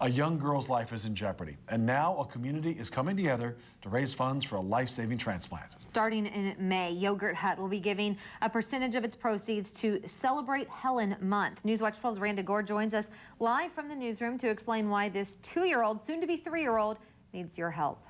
A young girl's life is in jeopardy, and now a community is coming together to raise funds for a life-saving transplant. Starting in May, Yogurt Hut will be giving a percentage of its proceeds to celebrate Helen Month. Newswatch 12's Randa Gore joins us live from the newsroom to explain why this 2-year-old, soon-to-be 3-year-old, needs your help.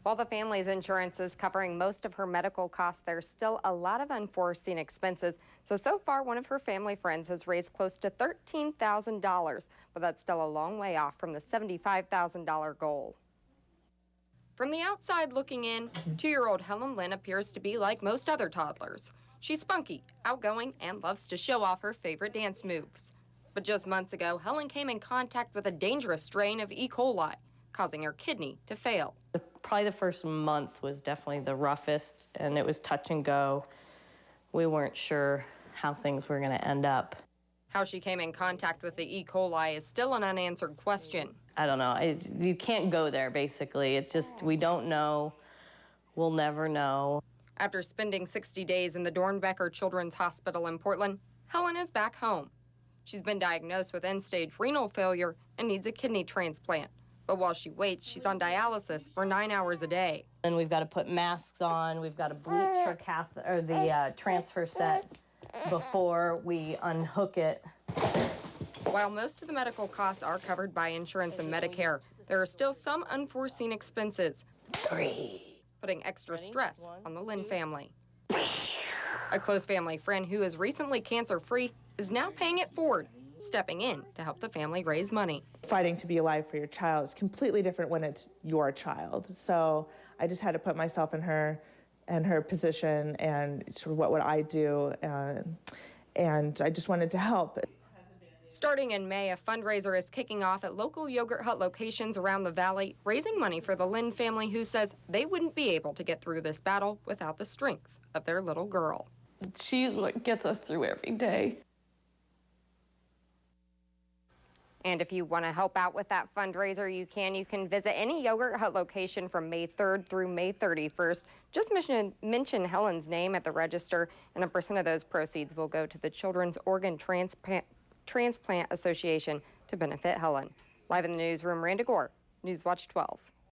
While the family's insurance is covering most of her medical costs, there's still a lot of unforeseen expenses. So far, one of her family friends has raised close to $13,000, but that's still a long way off from the $75,000 goal. From the outside looking in, 2-year-old Helen Lynn appears to be like most other toddlers. She's spunky, outgoing, and loves to show off her favorite dance moves. But just months ago, Helen came in contact with a dangerous strain of E. coli, causing her kidney to fail. Probably the first month was definitely the roughest, and it was touch and go. We weren't sure how things were going to end up. How she came in contact with the E. coli is still an unanswered question. I don't know. You can't go there, basically. It's just, we don't know. We'll never know. After spending 60 days in the Dornbecker Children's Hospital in Portland, Helen is back home. She's been diagnosed with end-stage renal failure and needs a kidney transplant. But while she waits, she's on dialysis for 9 hours a day. And we've got to put masks on. We've got to bleach her or the transfer set before we unhook it. While most of the medical costs are covered by insurance and Medicare, there are still some unforeseen expenses, putting extra stress on the Lynn family. A close family friend who is recently cancer-free is now paying it forward, stepping in to help the family raise money. Fighting to be alive for your child is completely different when it's your child. So I just had to put myself in her position and sort of what would I do, and I just wanted to help. Starting in May, a fundraiser is kicking off at local Yogurt Hut locations around the valley, raising money for the Lynn family, who says they wouldn't be able to get through this battle without the strength of their little girl. She's what gets us through every day. And if you want to help out with that fundraiser, you can visit any Yogurt Hut location from May 3rd through May 31st. Just mention Helen's name at the register, and 1% of those proceeds will go to the Children's Organ Transplant Association to benefit Helen. Live in the newsroom, Randa Gore, Newswatch 12.